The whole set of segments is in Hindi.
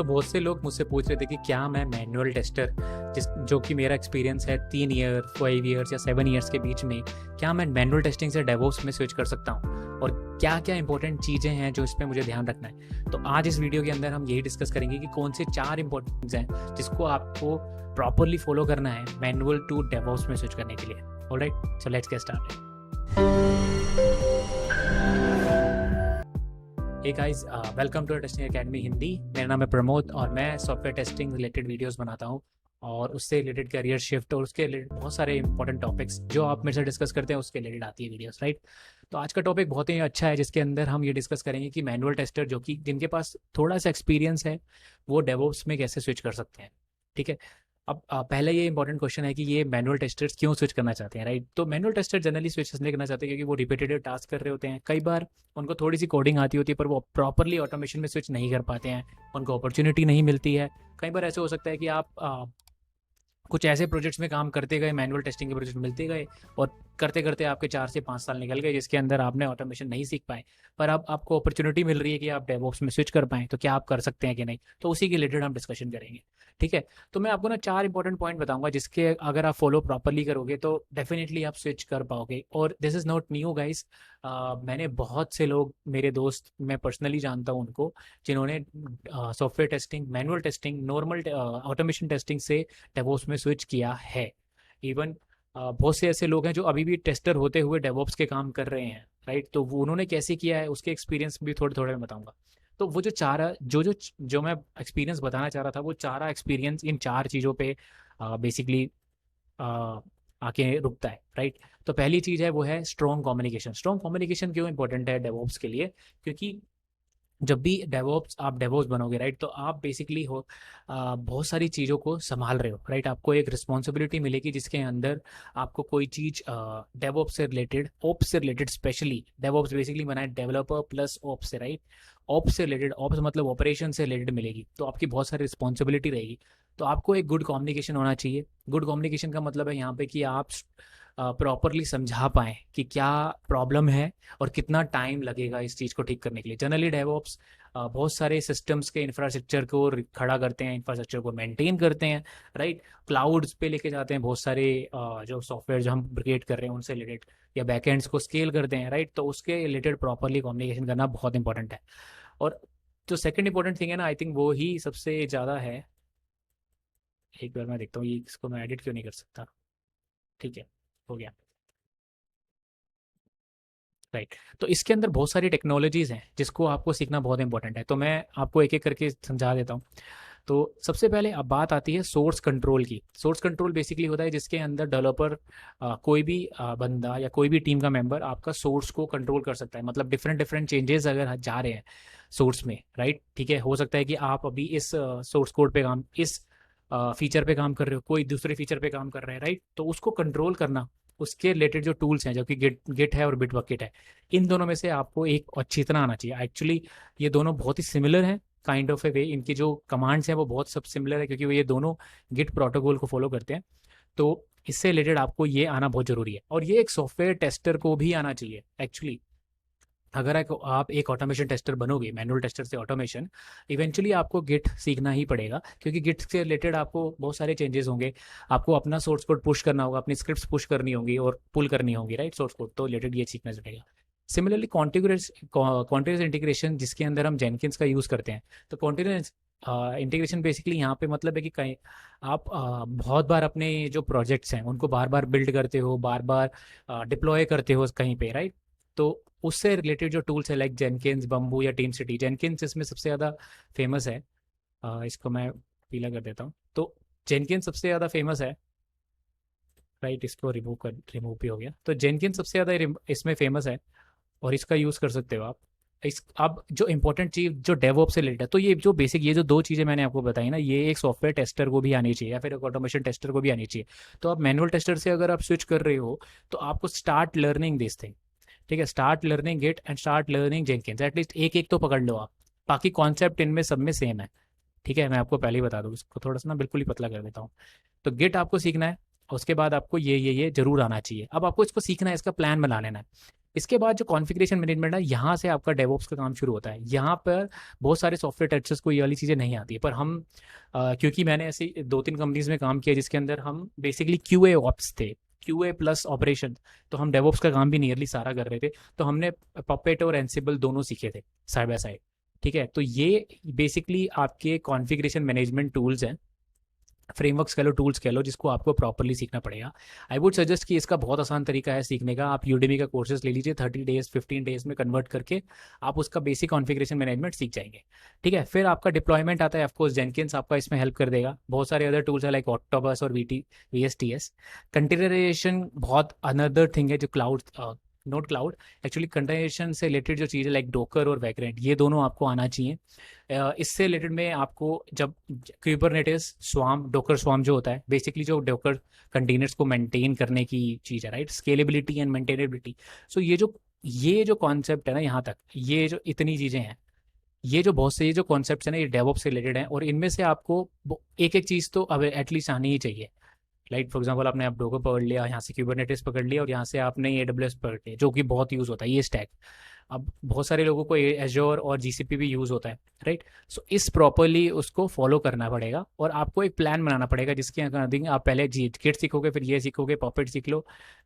बहुत से लोग मुझसे पूछ रहे थे कि क्या मैं मैनुअल टेस्टर जो कि मेरा एक्सपीरियंस है 3 ईयर 5 ईयर्स या 7 ईयर्स के बीच में, क्या मैं मैनुअल टेस्टिंग से डेवऑप्स में स्विच कर सकता हूँ और क्या क्या इंपॉर्टेंट चीज़ें हैं जो इस पर मुझे ध्यान रखना है। तो आज इस वीडियो के अंदर हम यही डिस्कस करेंगे कि कौन से 4 इंपॉर्टेंट्स हैं जिसको आपको प्रॉपरली फॉलो करना है मैनुअल टू डेवऑप्स में स्विच करने के लिए। Alright, so let's get started. Hey guys, welcome to testing academy Hindi. मेरा नाम है प्रमोद और मैं सॉफ्टवेयर टेस्टिंग रिलेटेड वीडियोस बनाता हूँ और उससे रिलेटेड करियर शिफ्ट और उसके रिलेटेड बहुत सारे इंपॉर्टेंट टॉपिक्स जो आप मेरे से डिस्कस करते हैं उसके रिलेटेड आती है वीडियोस, राइट। तो आज का टॉपिक बहुत ही अच्छा है जिसके अंदर हम ये डिस्कस करेंगे कि मैनुअल टेस्टर जो कि जिनके पास थोड़ा सा एक्सपीरियंस है वो डेवऑप्स में कैसे स्विच कर सकते हैं। ठीक है, अब पहले ये इंपॉर्टेंट क्वेश्चन है कि ये मैनुअल टेस्टर्स क्यों स्विच करना चाहते हैं, राइट। तो मैनुअल टेस्टर जनरली स्विच इसलिए करना चाहते हैं क्योंकि वो रिपीटेटिव टास्क कर रहे होते हैं। कई बार उनको थोड़ी सी कोडिंग आती होती है पर वो प्रॉपरली ऑटोमेशन में स्विच नहीं कर पाते हैं, उनको अपॉर्चुनिटी नहीं मिलती है। कई बार ऐसे हो सकता है कि आप कुछ ऐसे प्रोजेक्ट्स में काम करते गए, मैनुअल टेस्टिंग के प्रोजेक्ट मिलते गए और करते करते आपके 4 से 5 साल निकल गए जिसके अंदर आपने ऑटोमेशन नहीं सीख पाए, पर अब आपको अपॉर्चुनिटी मिल रही है कि आप डेवऑप्स में स्विच कर पाएँ, तो क्या आप कर सकते हैं कि नहीं। तो उसी के रिलेटेड हम डिस्कशन करेंगे। ठीक है, तो मैं आपको ना 4 इंपॉर्टेंट पॉइंट बताऊंगा जिसके अगर आप फॉलो प्रॉपरली करोगे तो डेफिनेटली आप स्विच कर पाओगे। और this is not new guys, मैंने बहुत से लोग, मेरे दोस्त, मैं पर्सनली जानता हूँ उनको जिन्होंने software testing, manual testing, normal automation testing से डेवऑप्स में स्विच किया है। इवन बहुत से ऐसे लोग हैं जो अभी भी टेस्टर होते हुए डेवऑप्स के काम कर रहे हैं, राइट। तो वो उन्होंने कैसे किया है उसके एक्सपीरियंस भी थोड़े थोड़े मैं बताऊंगा। तो वो जो चार जो मैं एक्सपीरियंस बताना चाह रहा था वो चारा एक्सपीरियंस इन 4 चीज़ों पे बेसिकली आके रुकता है, राइट। तो पहली चीज़ है वो है स्ट्रॉन्ग कम्युनिकेशन। स्ट्रॉन्ग कम्युनिकेशन क्यों इंपॉर्टेंट है डेवऑप्स के लिए? क्योंकि जब भी डेवऑप्स आप डेवऑप्स बनोगे, राइट, तो आप बेसिकली बहुत सारी चीज़ों को संभाल रहे हो, राइट। आपको एक रिस्पॉन्सिबिलिटी मिलेगी जिसके अंदर आपको कोई चीज़ डेवऑप्स से रिलेटेड, ओप्स से रिलेटेड, स्पेशली डेवऑप्स बेसिकली बना है डेवलपर प्लस ओप्स से, राइट। ओप्स से रिलेटेड, ओप्स मतलब ऑपरेशन से रिलेटेड मिलेगी, तो आपकी बहुत सारी रिस्पॉन्सिबिलिटी रहेगी। तो आपको एक गुड कम्युनिकेशन होना चाहिए। गुड कम्युनिकेशन का मतलब है यहाँ पे कि आप प्रॉपरली समझा पाएँ कि क्या प्रॉब्लम है और कितना टाइम लगेगा इस चीज़ को ठीक करने के लिए। जनरली डेवऑप्स बहुत सारे सिस्टम्स के इंफ्रास्ट्रक्चर को खड़ा करते हैं, इंफ्रास्ट्रक्चर को मेंटेन करते हैं, राइट। क्लाउड्स पे लेके जाते हैं बहुत सारे जो सॉफ्टवेयर जो हम क्रिएट कर रहे हैं उनसे रिलेटेड, या बैकएंड्स को स्केल करते हैं, राइट। तो उसके रिलेटेड प्रॉपरली कम्युनिकेशन करना बहुत इंपॉर्टेंट है। और जो सेकंड इंपॉर्टेंट थिंग है ना, आई थिंक वो ही सबसे ज़्यादा है। एक बार मैं देखता हूँ ये, इसको मैं एडिट क्यों नहीं कर सकता। ठीक है, हो गया, राइट। तो इसके अंदर बहुत सारी टेक्नोलॉजीज़ हैं जिसको आपको सीखना बहुत इंपॉर्टेंट है, तो मैं आपको एक एक करके समझा देता हूँ। तो सबसे पहले अब बात आती है सोर्स कंट्रोल की। सोर्स कंट्रोल बेसिकली होता है जिसके अंदर डेवलपर, कोई भी बंदा या कोई भी टीम का मेंबर आपका सोर्स को कंट्रोल कर सकता है। मतलब डिफरेंट डिफरेंट चेंजेस अगर जा रहे हैं सोर्स में, राइट, ठीक है, हो सकता है कि आप अभी इस सोर्स कोड पे काम, इस फीचर पे काम कर रहे हो, कोई दूसरे फीचर पे काम कर रहे हैं, राइट। तो उसको कंट्रोल करना, उसके रिलेटेड जो टूल्स हैं जो कि गिट गिट है और बिटबकेट है, इन दोनों में से आपको एक अच्छी तरह आना चाहिए। एक्चुअली ये दोनों बहुत ही सिमिलर हैं, काइंड ऑफ ए वे। इनकी जो कमांड्स हैं वो बहुत सब सिमिलर है क्योंकि वो ये दोनों गिट प्रोटोकॉल को फॉलो करते हैं। तो इससे रिलेटेड आपको ये आना बहुत ज़रूरी है और ये एक सॉफ्टवेयर टेस्टर को भी आना चाहिए एक्चुअली। अगर आप एक ऑटोमेशन टेस्टर बनोगे, मैनुअल टेस्टर से ऑटोमेशन, इवेंचुअली आपको गिट सीखना ही पड़ेगा क्योंकि गिट से रिलेटेड आपको बहुत सारे चेंजेस होंगे। आपको अपना सोर्स कोड पुश करना होगा, अपनी स्क्रिप्ट्स पुश करनी होंगी और पुल करनी होंगी, राइट, सोर्स कोड, तो रिलेटेड ये सीखना पड़ेगा। सिमिलरली कॉन्टिन्यूस इंटीग्रेशन जिसके अंदर हम जेनकिंस का यूज़ करते हैं। तो कॉन्टिन्यूस इंटीग्रेशन बेसिकली यहाँ पे मतलब है कि कहीं आप बहुत बार अपने जो प्रोजेक्ट्स हैं उनको बार बार बिल्ड करते हो, बार बार डिप्लॉय करते हो कहीं पे, राइट। तो उससे रिलेटेड जो टूल्स है लाइक जेनकिंस, बम्बू या टीम सिटी। जेनकिंस इसमें सबसे ज़्यादा फेमस है। इसको मैं पीला कर देता हूँ। तो जेनकिंस सबसे ज़्यादा फेमस है, राइट। इसको रिमूव भी हो गया। तो जेनकिंस सबसे ज़्यादा इसमें फेमस है और इसका यूज़ कर सकते हो आप। इस अब जो इंपॉर्टेंट चीज़ जो डेवऑप्स से रिलेटेड है, तो ये जो बेसिक, ये जो 2 चीज़ें मैंने आपको बताई ना, ये एक सॉफ्टवेयर टेस्टर को भी आनी चाहिए या फिर एक ऑटोमेशन टेस्टर को भी आनी चाहिए। तो आप मैनुअल टेस्टर से अगर आप स्विच कर रहे हो तो आपको स्टार्ट लर्निंग दिस थिंग, ठीक है, start learning Git and start learning Jenkins. At least एक एक तो पकड़ लो आप, बाकी कॉन्सेप्ट इनमें सब में सेम है। ठीक है, मैं आपको पहले ही बता दूँ, इसको थोड़ा सा ना बिल्कुल ही पतला कर देता हूँ। तो गिट आपको सीखना है, उसके बाद आपको ये जरूर आना चाहिए। अब आपको इसको सीखना है, इसका प्लान बना लेना है। इसके बाद जो कॉन्फ़िगरेशन मैनेजमेंट है, यहाँ से आपका डेवऑप्स का काम शुरू होता है। यहाँ पर बहुत सारे सॉफ्टवेयर टेस्टर्स को ये वाली चीज़ें नहीं आती है, पर हम क्योंकि मैंने ऐसी 2-3 कंपनीज़ में काम किया जिसके अंदर हम बेसिकली क्यूए ऑप्स थे, क्यूए प्लस ऑपरेशन, तो हम डेवऑप्स का काम भी नियरली सारा कर रहे थे। तो हमने पपेट और एंसिबल दोनों सीखे थे साइड बाय साइड, ठीक है। तो ये बेसिकली आपके कॉन्फ़िगरेशन मैनेजमेंट टूल्स हैं, फ्रेमवर्क्स कह लो, टूल्स कह लो, जिसको आपको प्रॉपरली सीखना पड़ेगा। आई वुड सजेस्ट कि इसका बहुत आसान तरीका है सीखने का। आप यूडेमी का कोर्सेज ले लीजिए, 30 डेज 15 डेज में कन्वर्ट करके आप उसका बेसिक कॉन्फ़िगरेशन मैनेजमेंट सीख जाएंगे, ठीक है। फिर आपका डिप्लॉयमेंट आता है, ऑफकोर्स जेनकिंस आपका इसमें हेल्प कर देगा। बहुत सारे अदर टूल्स है लाइक ऑक्टोबस और VSTS। कंटेनराइजेशन बहुत अनदर थिंग है जो cloud, not cloud, actually containerisation से रिलेटेड जो चीज़ है लाइक डोकर और वैग्रेंट, ये दोनों आपको आना चाहिए। इससे रिलेटेड में आपको जब क्यूबरनेटिस स्वाम, डोकर स्वाम जो होता है, बेसिकली जो डोकर कंटेनर्स को मेंटेन करने की चीज़ है, राइट, स्केलेबिलिटी एंड मेंटेनेबिलिटी। सो ये जो कॉन्सेप्ट है ना, यहाँ तक ये जो इतनी चीज़ें हैं, ये जो बहुत से ये जो कॉन्सेप्ट्स हैं ना, ये डेवऑप्स से रिलेटेड हैं, और इनमें से आपको एक एक चीज़ तो अब एटलीस्ट आनी ही चाहिए। लाइक फॉर एग्जांपल आपने आप डोकर पकड़ लिया, यहाँ से क्यूबरनेटिस पकड़ लिया, और यहाँ से आपने AWS पकड़ लिया, जो कि बहुत यूज़ होता है ये स्टैक। अब बहुत सारे लोगों को एजोर और GCP भी यूज़ होता है, राइट। सो इस प्रॉपरली उसको फॉलो करना पड़ेगा, और आपको एक प्लान बनाना पड़ेगा जिसके अकॉर्डिंग आप पहले Git सीखोगे, फिर ये सीखोगे, पॉपेट सीख लो,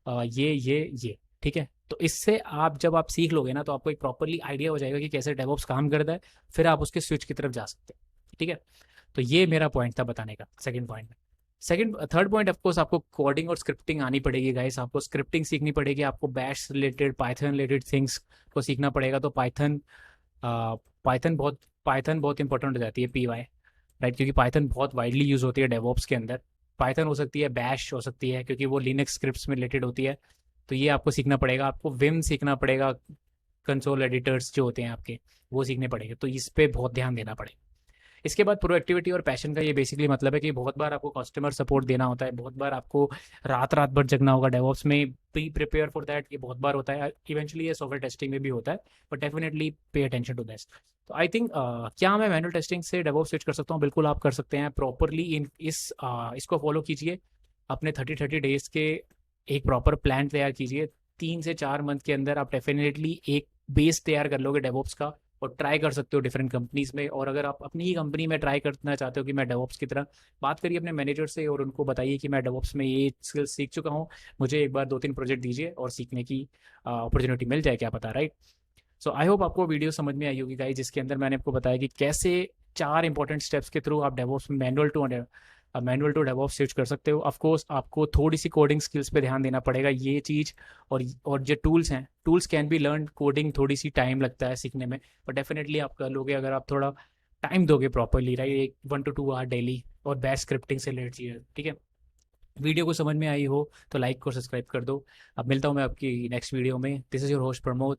ये, ठीक है। तो इससे आप जब आप सीख लोगे ना, तो आपको एक प्रॉपरली आइडिया हो जाएगा कि कैसे डेवऑप्स काम करता है, फिर आप उसके स्विच की तरफ जा सकते हैं, ठीक है। तो ये मेरा पॉइंट था बताने का, सेकंड पॉइंट में। थर्ड पॉइंट, ऑफकोर्स आपको कोडिंग और स्क्रिप्टिंग आनी पड़ेगी गाइस। आपको स्क्रिप्टिंग सीखनी पड़ेगी, आपको bash related, Python related things को सीखना पड़ेगा। तो पाइथन बहुत इंपॉर्टेंट हो जाती है, PY, राइट, क्योंकि पाइथन बहुत वाइडली यूज़ होती है डेवऑप्स के अंदर। पाइथन हो सकती है, बैश हो सकती है, क्योंकि वो लिनक्स स्क्रिप्ट्स में रिलेटेड होती है। तो ये आपको सीखना पड़ेगा। आपको विम सीखना पड़ेगा, कंसोल एडिटर्स जो होते हैं आपके, वो सीखने पड़ेंगे। तो इस पर बहुत ध्यान देना पड़ेगा। इसके बाद प्रोएक्टिविटी और पैशन का ये बेसिकली मतलब है कि बहुत बार आपको कस्टमर सपोर्ट देना होता है, बहुत बार आपको रात रात भर जगना होगा डेवऑप्स में। बी प्रिपेयर फॉर दैट, ये बहुत बार होता है। इवेंचुअली ये सॉफ्टवेयर टेस्टिंग में भी होता है, but definitely pay attention to this. तो आई थिंक क्या मैं मैनुअल टेस्टिंग से डेवऑप्स स्विच कर सकता हूँ? बिल्कुल आप कर सकते हैं। प्रॉपरली इसको फॉलो कीजिए, अपने 30 डेज के एक प्रॉपर प्लान तैयार कीजिए। 3 से 4 मंथ के अंदर आप डेफिनेटली एक बेस तैयार कर लोगे डेवऑप्स का, और ट्राई कर सकते हो डिफरेंट कंपनीज में। और अगर आप अपनी ही कंपनी में ट्राई करना चाहते हो कि मैं डेवऑप्स की तरह, बात करिए अपने मैनेजर से और उनको बताइए कि मैं डेवऑप्स में ये स्किल्स सीख चुका हूँ, मुझे एक बार 2-3 प्रोजेक्ट दीजिए और सीखने की अपॉर्चुनिटी मिल जाए, क्या पता, राइट। सो आई होप आपको वीडियो समझ में आई होगी गाइस, जिसके अंदर मैंने आपको बताया कि कैसे 4 इंपॉर्टेंट स्टेप्स के थ्रू आप DevOps manual to DevOps switch कर सकते हो। ऑफ कोर्स आपको थोड़ी सी कोडिंग स्किल्स पे ध्यान देना पड़ेगा, ये चीज़। और जो टूल्स हैं, tools can be learn, coding थोड़ी सी टाइम लगता है सीखने में, बट डेफिनेटली आप कर लोगे अगर आप थोड़ा टाइम दोगे properly, right, 1 to 2 hour daily, और बैच स्क्रिप्टिंग से रिलेटेड चीज़, ठीक है। वीडियो को समझ में आई हो तो लाइक और सब्सक्राइब कर दो। अब मिलता हूँ मैं आपकी नेक्स्ट वीडियो में। This is your host Pramod.